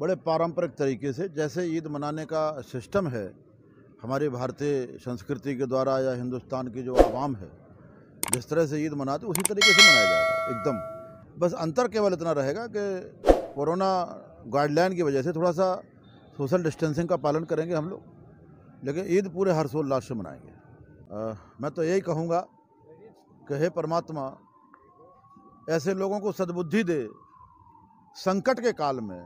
बड़े पारंपरिक तरीके से, जैसे ईद मनाने का सिस्टम है हमारी भारतीय संस्कृति के द्वारा या हिंदुस्तान की जो आवाम है जिस तरह से ईद मनाते उसी तरीके से मनाया जाएगा एकदम। बस अंतर केवल इतना रहेगा कि कोरोना गाइडलाइन की वजह से थोड़ा सा सोशल डिस्टेंसिंग का पालन करेंगे हम लोग, लेकिन ईद पूरे हर्षोल्लास से मनाएंगे। मैं तो यही कहूँगा कि हे परमात्मा, ऐसे लोगों को सद्बुद्धि दे। संकट के काल में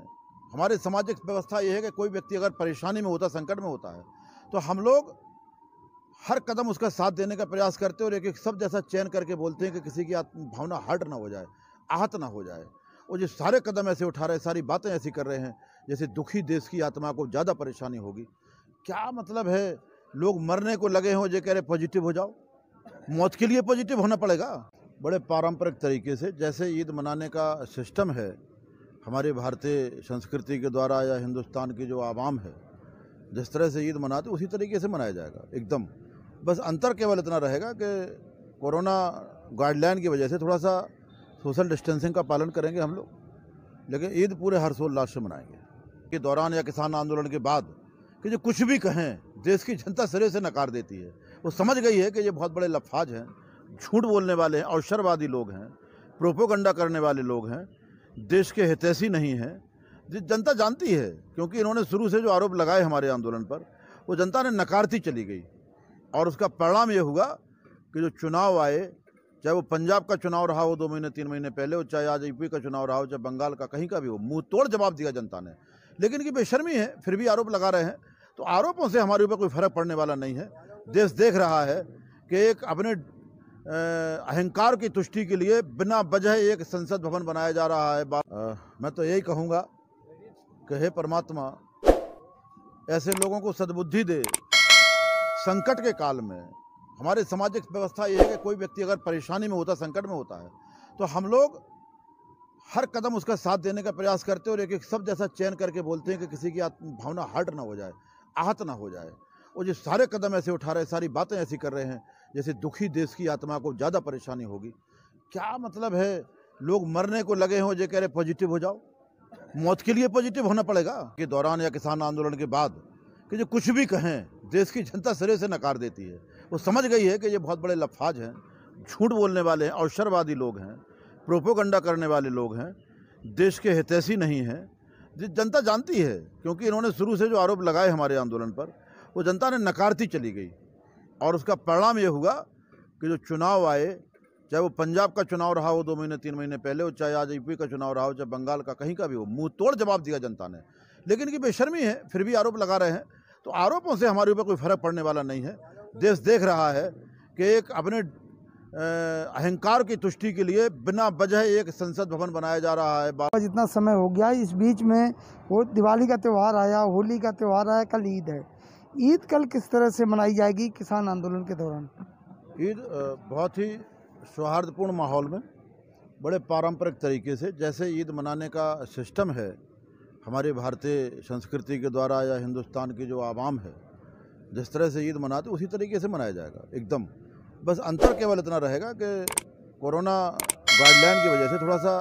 हमारी सामाजिक व्यवस्था ये है कि कोई व्यक्ति अगर परेशानी में होता, संकट में होता है, तो हम लोग हर कदम उसका साथ देने का प्रयास करते हैं और एक एक शब्द ऐसा चयन करके बोलते हैं कि किसी की भावना हर्ट ना हो जाए, आहत ना हो जाए। और जो सारे कदम ऐसे उठा रहे हैं, सारी बातें ऐसी कर रहे हैं जैसे दुखी देश की आत्मा को ज़्यादा परेशानी होगी। क्या मतलब है, लोग मरने को लगे हों, जो कह रहे पॉजिटिव हो जाओ। मौत के लिए पॉजिटिव होना पड़ेगा। बड़े पारंपरिक तरीके से, जैसे ईद मनाने का सिस्टम है हमारी भारतीय संस्कृति के द्वारा या हिंदुस्तान की जो आवाम है जिस तरह से ईद मनाते उसी तरीके से मनाया जाएगा एकदम। बस अंतर केवल इतना रहेगा कि कोरोना गाइडलाइन की वजह से थोड़ा सा सोशल डिस्टेंसिंग का पालन करेंगे हम लोग, लेकिन ईद पूरे हर्षोल्लास से मनाएंगे। के दौरान या किसान आंदोलन के बाद कि जो कुछ भी कहें, देश की जनता सिरे से नकार देती है। वो समझ गई है कि ये बहुत बड़े लफाज हैं, झूठ बोलने वाले हैं, अवसरवादी लोग हैं, प्रोपोगंडा करने वाले लोग हैं, देश के हितैषी नहीं हैं। जनता जानती है, क्योंकि इन्होंने शुरू से जो आरोप लगाए हमारे आंदोलन पर, वो जनता ने नकारती चली गई। और उसका परिणाम ये हुआ कि जो चुनाव आए, चाहे वो पंजाब का चुनाव रहा हो 2 महीने 3 महीने पहले, और चाहे आज यूपी का चुनाव रहा हो, चाहे बंगाल का, कहीं का भी हो, मुंह तोड़ जवाब दिया जनता ने। लेकिन इनकी बेशर्मी है, फिर भी आरोप लगा रहे हैं। तो आरोपों से हमारे ऊपर कोई फर्क पड़ने वाला नहीं है। देश देख रहा है कि एक अपने अहंकार की तुष्टि के लिए बिना वजह एक संसद भवन बनाया जा रहा है। मैं तो यही कहूँगा कि हे परमात्मा, ऐसे लोगों को सद्बुद्धि दे। संकट के काल में हमारी सामाजिक व्यवस्था ये है कि कोई व्यक्ति अगर परेशानी में होता, संकट में होता है, तो हम लोग हर कदम उसका साथ देने का प्रयास करते हैं और एक एक शब्द ऐसा चयन करके बोलते हैं कि किसी की भावना हर्ट ना हो जाए, आहत ना हो जाए। और जो सारे कदम ऐसे उठा रहे हैं, सारी बातें ऐसी कर रहे हैं जैसे दुखी देश की आत्मा को ज़्यादा परेशानी होगी। क्या मतलब है, लोग मरने को लगे हों, जो कह रहे पॉजिटिव हो जाओ। मौत के लिए पॉजिटिव होना पड़ेगा। के दौरान या किसान आंदोलन के बाद कि जो कुछ भी कहें, देश की जनता सिरे से नकार देती है। वो समझ गई है कि ये बहुत बड़े लफाज हैं, झूठ बोलने वाले हैं, अवसरवादी लोग हैं, प्रोपोगंडा करने वाले लोग हैं, देश के हितैषी नहीं हैं। जनता जानती है, क्योंकि इन्होंने शुरू से जो आरोप लगाए हमारे आंदोलन पर, वो जनता ने नकारती चली गई। और उसका परिणाम ये हुआ कि जो चुनाव आए, चाहे वो पंजाब का चुनाव रहा हो 2 महीने 3 महीने पहले, और चाहे आज यूपी का चुनाव रहा हो, चाहे बंगाल का, कहीं का भी हो, मुंह तोड़ जवाब दिया जनता ने। लेकिन इनकी बेशर्मी है, फिर भी आरोप लगा रहे हैं। तो आरोपों से हमारे ऊपर कोई फर्क पड़ने वाला नहीं है। देश देख रहा है कि एक अपने अहंकार की तुष्टि के लिए बिना वजह एक संसद भवन बनाया जा रहा है। जितना समय हो गया, इस बीच में वो दिवाली का त्यौहार आया, होली का त्यौहार आया, कल ईद है। ईद कल किस तरह से मनाई जाएगी किसान आंदोलन के दौरान? ईद बहुत ही सौहार्दपूर्ण माहौल में, बड़े पारंपरिक तरीके से, जैसे ईद मनाने का सिस्टम है हमारी भारतीय संस्कृति के द्वारा या हिंदुस्तान की जो आवाम है जिस तरह से ईद मनाते उसी तरीके से मनाया जाएगा एकदम। बस अंतर केवल इतना रहेगा कि कोरोना गाइडलाइन की वजह से थोड़ा सा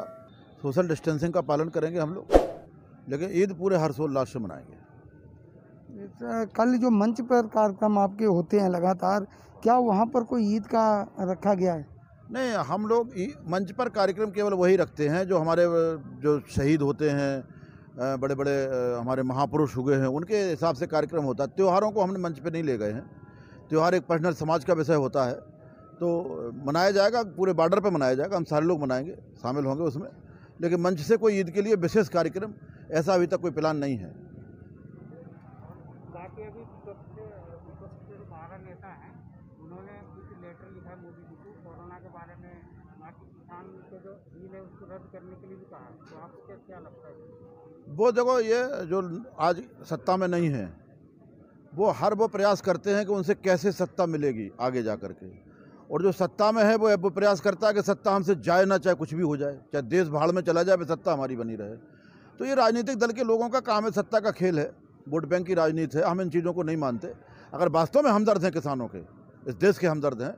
सोशल डिस्टेंसिंग का पालन करेंगे हम लोग, लेकिन ईद पूरे हर्षोल्लास से मनाएंगे। कल जो मंच पर कार्यक्रम आपके होते हैं लगातार, क्या वहाँ पर कोई ईद का रखा गया है? नहीं, हम लोग मंच पर कार्यक्रम केवल वही रखते हैं जो हमारे जो शहीद होते हैं, बड़े बड़े हमारे महापुरुष हुए हैं, उनके हिसाब से कार्यक्रम होता है। त्योहारों को हमने मंच पे नहीं ले गए हैं। त्यौहार एक पर्सनल समाज का विषय होता है, तो मनाया जाएगा, पूरे बॉर्डर पे मनाया जाएगा। हम सारे लोग मनाएंगे, शामिल होंगे उसमें, लेकिन मंच से कोई ईद के लिए विशेष कार्यक्रम ऐसा अभी तक कोई प्लान नहीं है। बाकी अभी विपक्ष के जो महाराष्ट्र नेता हैं, उन्होंने कुछ लेटर लिखा मोदी जी को कोरोना के बारे में, बाकी किसान को जो डील है उसको रद्द करने के लिए भी कहा। तो आपको क्या लगता है? वो देखो, ये जो आज सत्ता में नहीं है, वो हर वो प्रयास करते हैं कि उनसे कैसे सत्ता मिलेगी आगे जा कर के। और जो सत्ता में है वो प्रयास करता है कि सत्ता हमसे जाए ना, चाहे कुछ भी हो जाए, चाहे देश भाड़ में चला जाए, सत्ता हमारी बनी रहे। तो ये राजनीतिक दल के लोगों का काम है, सत्ता का खेल है, वोट बैंक की राजनीति है। हम इन चीज़ों को नहीं मानते। अगर वास्तव में हमदर्द हैं किसानों के, इस देश के हमदर्द हैं,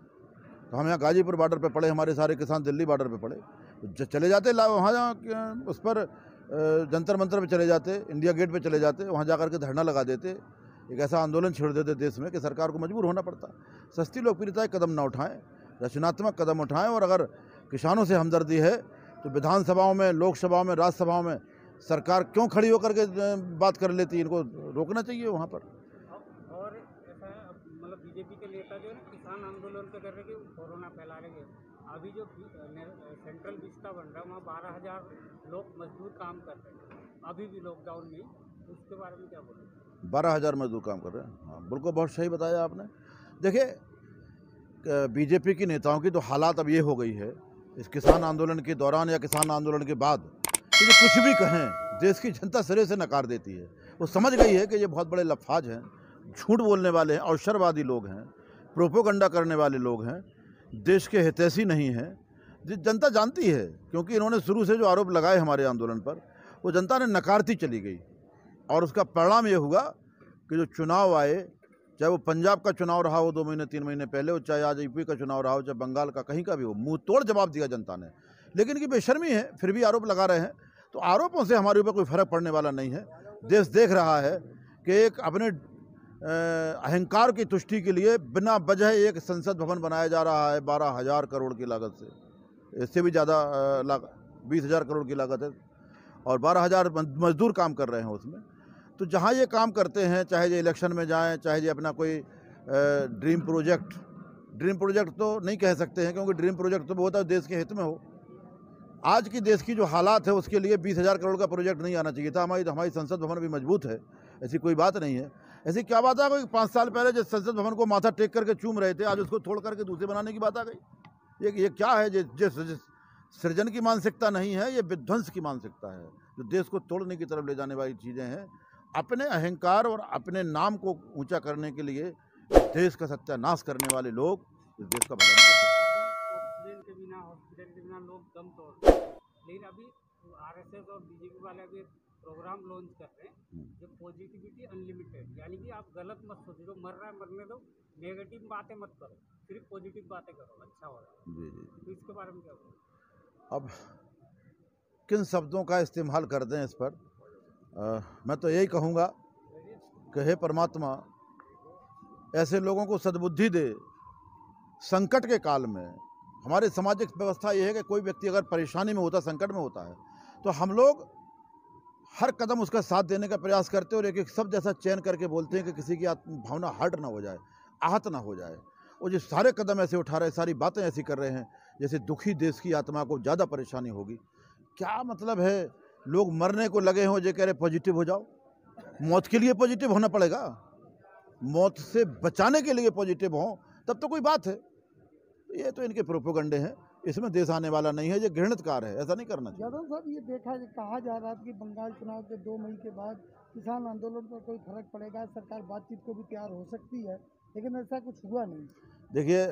तो हम यहाँ गाजीपुर बॉर्डर पे पड़े, हमारे सारे किसान दिल्ली बॉर्डर पे पड़े, चले जाते वहाँ उस पर जंतर मंतर पे चले जाते, इंडिया गेट पे चले जाते, वहाँ जा कर के धरना लगा देते, एक ऐसा आंदोलन छेड़ देते देश में कि सरकार को मजबूर होना पड़ता। सस्ती लोकप्रियता कदम ना उठाएं, रचनात्मक कदम उठाएं, और अगर किसानों से हमदर्दी है तो विधानसभाओं में, लोकसभाओं में, राज्यसभाओं में सरकार क्यों खड़ी होकर के बात कर लेती है, इनको रोकना चाहिए वहाँ पर। और ऐसा है, मतलब बीजेपी के नेता जो है ना किसान आंदोलन पे कर रहे कि कोरोना फैला रहे हैं। अभी जो सेंट्रल विस्टा बन रहा है वहाँ 12,000 लोग मजदूर काम कर रहे हैं, अभी भी लॉकडाउन में, उसके बारे में क्या बोलें? 12,000 मजदूर काम कर रहे हैं। हाँ, बिल्कुल, बहुत सही बताया आपने। देखिए, बीजेपी के नेताओं की तो हालात अब ये हो गई है इस किसान आंदोलन के दौरान या किसान आंदोलन के बाद कि जो कुछ भी कहें देश की जनता सिरे से नकार देती है। वो समझ गई है कि ये बहुत बड़े लफाज हैं, झूठ बोलने वाले हैं, अवसरवादी लोग हैं, प्रोपोगंडा करने वाले लोग हैं, देश के हितैषी नहीं हैं। जनता जानती है, क्योंकि इन्होंने शुरू से जो आरोप लगाए हमारे आंदोलन पर वो जनता ने नकारती चली गई, और उसका परिणाम ये हुआ कि जो चुनाव आए, चाहे वो पंजाब का चुनाव रहा हो 2 महीने 3 महीने पहले हो, चाहे आज यूपी का चुनाव रहा हो, चाहे बंगाल का, कहीं का भी हो, मुंह तोड़ जवाब दिया जनता ने। लेकिन कि बेशर्मी है, फिर भी आरोप लगा रहे हैं। तो आरोपों से हमारे ऊपर कोई फर्क पड़ने वाला नहीं है। देश देख रहा है कि एक अपने अहंकार की तुष्टि के लिए बिना वजह एक संसद भवन बनाया जा रहा है 12,000 करोड़ की लागत से, इससे भी ज़्यादा 20,000 करोड़ की लागत है, और 12,000 मजदूर काम कर रहे हैं उसमें। तो जहाँ ये काम करते हैं, चाहे ये इलेक्शन में जाएं, चाहे ये अपना कोई ड्रीम प्रोजेक्ट तो नहीं कह सकते हैं, क्योंकि ड्रीम प्रोजेक्ट तो वो होता है देश के हित में हो। आज की देश की जो हालात है उसके लिए 20,000 करोड़ का प्रोजेक्ट नहीं आना चाहिए था। हमारी संसद भवन भी मजबूत है, ऐसी कोई बात नहीं है। ऐसी क्या बात आ गई 5 साल पहले जिस संसद भवन को माथा टेक करके चूम रहे थे, आज उसको तोड़ करके दूसरे बनाने की बात आ गई। ये क्या है? जिस सृजन की मानसिकता नहीं है, ये विध्वंस की मानसिकता है, जो देश को तोड़ने की तरफ ले जाने वाली चीज़ें हैं। अपने अहंकार और अपने नाम को ऊंचा करने के लिए देश का सत्यानाश करने वाले लोग इस देश का भला नहीं कर सकते। ऑक्सीजन के बिना, हॉस्पिटल के बिना लोग दम तोड़ते हैं, लेकिन अभी आरएसएस और बीजेपी वाले अभी प्रोग्राम लॉन्च कर रहे हैं जो पॉजिटिविटी अनलिमिटेड, यानी कि आप गलत मत सोचो, जो मर रहा है मरने दो, नेगेटिव बातें मत करो, सिर्फ पॉजिटिव बातें करो, अच्छा हो रहा है। जी। तो इसके बारे में क्या बोलो? अब किन शब्दों का इस्तेमाल कर दें इस पर, मैं तो यही कहूँगा कि हे परमात्मा, ऐसे लोगों को सद्बुद्धि दे। संकट के काल में हमारी सामाजिक व्यवस्था ये है कि कोई व्यक्ति अगर परेशानी में होता, संकट में होता है, तो हम लोग हर कदम उसका साथ देने का प्रयास करते हैं, और एक एक शब्द ऐसा चयन करके बोलते हैं कि किसी की भावना हर्ट ना हो जाए, आहत ना हो जाए। और जो सारे कदम ऐसे उठा रहे, सारी बातें ऐसी कर रहे हैं जैसे दुखी देश की आत्मा को ज़्यादा परेशानी होगी। क्या मतलब है? लोग मरने को लगे हों, जो कह रहे पॉजिटिव हो जाओ। मौत के लिए पॉजिटिव होना पड़ेगा, मौत से बचाने के लिए पॉजिटिव हो, तब तो कोई बात है। ये तो इनके प्रोपोगंडे हैं, इसमें देश आने वाला नहीं है। ये घृणित कार्य है, ऐसा नहीं करना चाहिए। यादव साहब, ये कहा जा रहा था कि बंगाल चुनाव के 2 मई के बाद किसान आंदोलन पर कोई फर्क पड़ेगा, सरकार बातचीत को भी तैयार हो सकती है, लेकिन ऐसा कुछ हुआ नहीं। देखिए,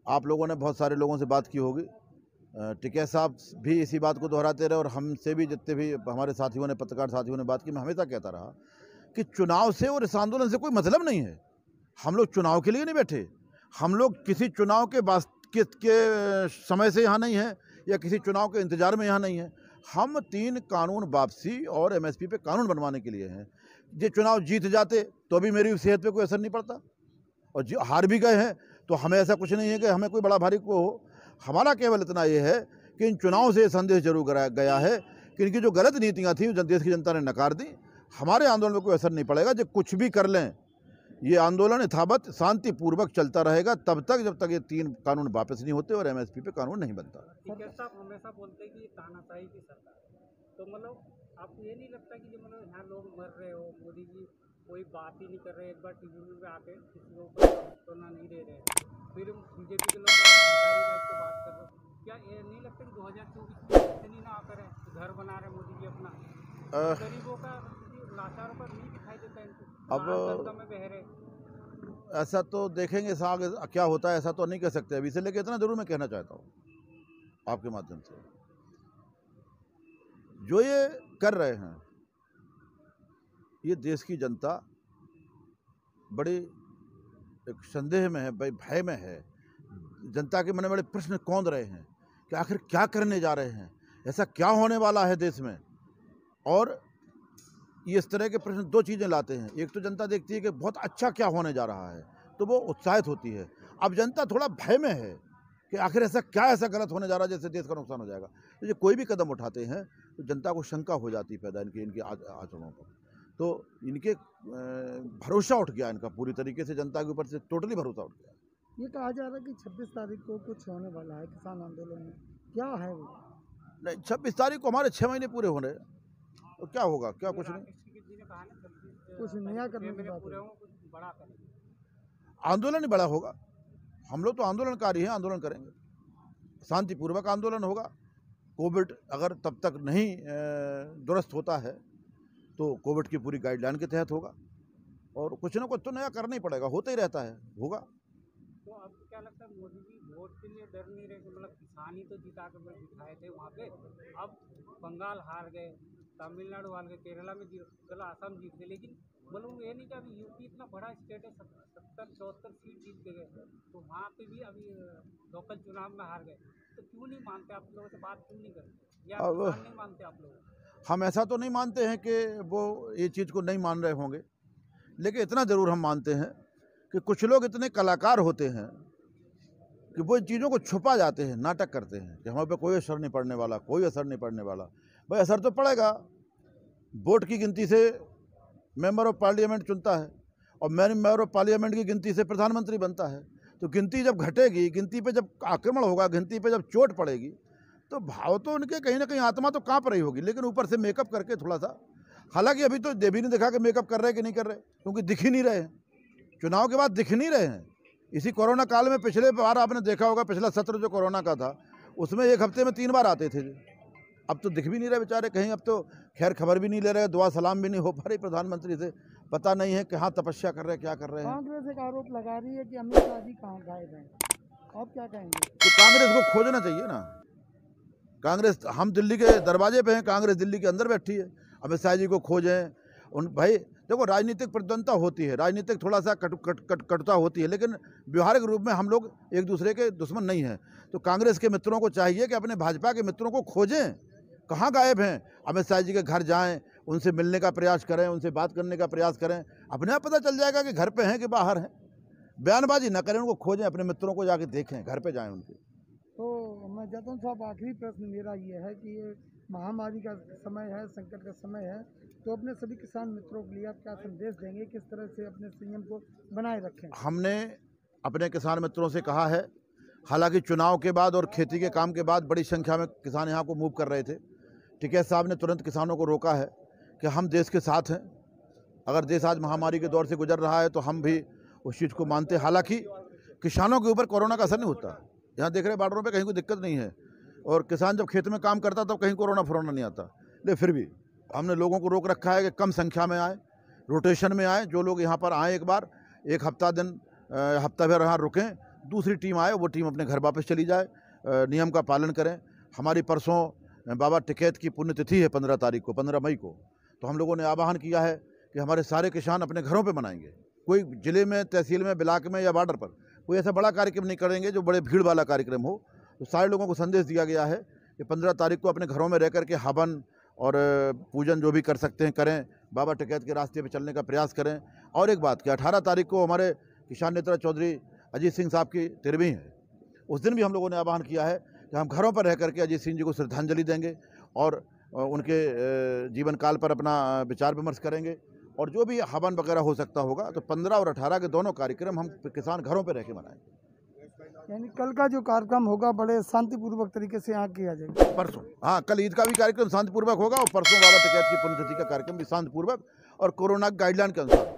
आप लोगों ने बहुत सारे लोगों से बात की होगी, टिकैत साहब भी इसी बात को दोहराते रहे, और हमसे भी जितने भी हमारे साथियों ने, पत्रकार साथियों ने बात की, मैं हमेशा कहता रहा कि चुनाव से और इस आंदोलन से कोई मतलब नहीं है। हम लोग चुनाव के लिए नहीं बैठे, हम लोग किसी चुनाव के समय से यहाँ नहीं है, या किसी चुनाव के इंतजार में यहाँ नहीं है। हम 3 कानून वापसी और एमएसपी पे कानून बनवाने के लिए हैं। ये चुनाव जीत जाते तो भी मेरी सेहत पे कोई असर नहीं पड़ता, और हार भी गए हैं तो हमें ऐसा कुछ नहीं है कि हमें कोई बड़ा भारी को हो। हमारा केवल इतना ये है कि इन चुनाव से संदेश जरूर कराया गया है कि इनकी जो गलत नीतियाँ थी देश की जनता ने नकार दी। हमारे आंदोलन में कोई असर नहीं पड़ेगा। जो कुछ भी कर लें, ये आंदोलन यथावत शांतिपूर्वक चलता रहेगा तब तक, जब तक ये 3 कानून वापस नहीं होते और एमएसपी पे कानून नहीं बनता। टिकैत साहब हमेशा बोलते हैं कि ये तानाशाही की सरकार है, तो मतलब आपको ये नहीं लगता कि जो मतलब यहाँ लोग मर रहे हो, मोदी जी कोई बात ही नहीं कर रहे, एक बार टीवी में आके किसी के ऊपर सोना नहीं दे रहे, फिर बीजेपी के लोग सरकारी बैठ के बात कर रहे हो, क्या ये नहीं लगता कि 2024 में इतनी ना आकर घर बना रहे मोदी जी अपना, गरीबों का, लाचारों का नहीं दिखाई देता इनको, अब में बह रहे? ऐसा तो देखेंगे आगे क्या होता है, ऐसा तो नहीं कह सकते अभी से, लेकिन इतना जरूर मैं कहना चाहता हूँ आपके माध्यम से, जो ये कर रहे हैं ये देश की जनता बड़ी एक संदेह में है, भय में है। जनता के मन में बड़े प्रश्न कौंध रहे हैं कि आखिर क्या करने जा रहे हैं, ऐसा क्या होने वाला है देश में। और ये इस तरह के प्रश्न दो चीज़ें लाते हैं, एक तो जनता देखती है कि बहुत अच्छा क्या होने जा रहा है तो वो उत्साहित होती है। अब जनता थोड़ा भय में है कि आखिर ऐसा गलत होने जा रहा है जैसे देश का नुकसान हो जाएगा। तो ये कोई भी कदम उठाते हैं तो जनता को शंका हो जाती है पैदा इनके आचरणों पर। तो इनके भरोसा उठ गया इनका पूरी तरीके से, जनता के ऊपर से टोटली भरोसा उठ गया। ये कहा जा रहा है कि 26 तारीख को कुछ होने वाला है किसान आंदोलन में, क्या है वो? नहीं, 26 तारीख को हमारे 6 महीने पूरे हो रहे हैं, तो क्या होगा? क्या कुछ नहीं, कुछ नया करने की बात है। आंदोलन ही बड़ा होगा। हम लोग तो आंदोलनकारी हैं, आंदोलन करेंगे, शांतिपूर्वक आंदोलन होगा। कोविड अगर तब तक नहीं दुरुस्त होता है तो कोविड की पूरी गाइडलाइन के तहत होगा, और कुछ ना कुछ तो नया करना ही पड़ेगा, होता ही रहता है, होगा। तो आपको क्या लगता है मोदी जी वोट के लिए डर नहीं रहे? मतलब किसान ही तो जिता कर दिखाए थे वहाँ पे, अब बंगाल हार गए, तमिलनाडु हार गए, केरला में चला, असम जीत गए, लेकिन बोलूँ ये नहीं कि अभी यूपी इतना बड़ा स्टेट है, 70-74 सीट जीत गए, तो वहाँ पे भी अभी लोकल चुनाव में हार गए, तो क्यों नहीं मानते? आप लोगों से बात क्यों नहीं करते, या किसान नहीं मानते आप लोग? हम ऐसा तो नहीं मानते हैं कि वो ये चीज़ को नहीं मान रहे होंगे, लेकिन इतना ज़रूर हम मानते हैं कि कुछ लोग इतने कलाकार होते हैं कि वो इन चीज़ों को छुपा जाते हैं, नाटक करते हैं कि हमारे पे कोई असर नहीं पड़ने वाला, कोई असर नहीं पड़ने वाला। भाई असर तो पड़ेगा। वोट की गिनती से मेंबर ऑफ पार्लियामेंट चुनता है, और मेंबर ऑफ पार्लियामेंट की गिनती से प्रधानमंत्री बनता है। तो गिनती जब घटेगी, गिनती पे जब आक्रमण होगा, गिनती पे जब चोट पड़ेगी, तो भाव तो उनके कहीं ना कहीं आत्मा तो काँप रही होगी, लेकिन ऊपर से मेकअप करके थोड़ा सा, हालांकि अभी तो ये भी नहीं दिखा कि मेकअप कर रहे कि नहीं कर रहे, क्योंकि दिख ही नहीं रहे हैं। चुनाव के बाद दिख नहीं रहे हैं। इसी कोरोना काल में पिछले बार आपने देखा होगा, पिछला सत्र जो कोरोना का था उसमें एक हफ्ते में 3 बार आते थे। अब तो दिख भी नहीं रहे बेचारे कहीं, अब तो खैर खबर भी नहीं ले रहे, दुआ सलाम भी नहीं हो पा रही प्रधानमंत्री से, पता नहीं है कहाँ तपस्या कर रहे हैं, क्या कर रहे हैं। कांग्रेस एक आरोप लगा रही है कि अमित शाह जी कहाँ गायब हैं, आप क्या कहेंगे? तो कांग्रेस को खोजना चाहिए ना। कांग्रेस, हम दिल्ली के दरवाजे पे हैं, कांग्रेस दिल्ली के अंदर बैठी है। अमित शाह जी को खोजें उन, भाई देखो राजनीतिक प्रतिद्वंदता होती है, राजनीतिक थोड़ा सा कटुता होती है, लेकिन व्यवहारिक रूप में हम लोग एक दूसरे के दुश्मन नहीं हैं। तो कांग्रेस के मित्रों को चाहिए कि अपने भाजपा के मित्रों को खोजें, कहाँ गायब हैं। अमित शाह जी के घर जाएं, उनसे मिलने का प्रयास करें, उनसे बात करने का प्रयास करें, अपने आप पता चल जाएगा कि घर पे हैं कि बाहर हैं। बयानबाजी न करें, उनको खोजें, अपने मित्रों को जाके देखें, घर पे जाएं उनके। तो मैं जतन साहब, आखिरी प्रश्न मेरा ये है कि ये महामारी का समय है, संकट का समय है, तो अपने सभी किसान मित्रों के लिए आप क्या संदेश देंगे, किस तरह से अपने संयम को बनाए रखें? हमने अपने किसान मित्रों से कहा है, हालांकि चुनाव के बाद और खेती के काम के बाद बड़ी संख्या में किसान यहाँ को मूव कर रहे थे, टिकैत साहब ने तुरंत किसानों को रोका है कि हम देश के साथ हैं। अगर देश आज महामारी के दौर से गुजर रहा है तो हम भी उस चीज़ को मानते हैं। हालांकि किसानों के ऊपर कोरोना का असर नहीं होता, यहाँ देख रहे बॉर्डरों पे कहीं कोई दिक्कत नहीं है, और किसान जब खेत में काम करता तब कहीं कोरोना फरोना नहीं आता। लेकिन फिर भी हमने लोगों को रोक रखा है कि कम संख्या में आए, रोटेशन में आए। जो लोग यहाँ पर आए एक बार, एक हफ्ता भर यहाँ रुकें, दूसरी टीम आए, वो टीम अपने घर वापस चली जाए, नियम का पालन करें। हमारी परसों बाबा टिकैत की पुण्यतिथि है 15 तारीख को, 15 मई को, तो हम लोगों ने आह्वान किया है कि हमारे सारे किसान अपने घरों पे मनाएंगे। कोई जिले में, तहसील में, ब्लॉक में या बॉर्डर पर कोई ऐसा बड़ा कार्यक्रम नहीं करेंगे जो बड़े भीड़ वाला कार्यक्रम हो। तो सारे लोगों को संदेश दिया गया है कि 15 तारीख को अपने घरों में रह करके हवन और पूजन जो भी कर सकते हैं करें, बाबा टिकैत के रास्ते पे चलने का प्रयास करें। और एक बात कि 18 तारीख को हमारे किसान नेता चौधरी अजीत सिंह साहब की 13वीं है। उस दिन भी हम लोगों ने आह्वान किया है कि हम घरों पर रह करके अजीत सिंह जी को श्रद्धांजलि देंगे और उनके जीवन काल पर अपना विचार विमर्श करेंगे, और जो भी हवन वगैरह हो सकता होगा। तो 15 और 18 के दोनों कार्यक्रम हम किसान घरों पर रह के मनाएंगे। यानी कल का जो कार्यक्रम होगा बड़े शांतिपूर्वक तरीके से यहाँ किया जाएगा। परसों, हाँ, कल ईद का भी कार्यक्रम शांतिपूर्वक होगा, और परसों बाबा टिकैत की पुण्यतिथि का कार्यक्रम भी शांतिपूर्वक और कोरोना गाइडलाइन के अनुसार।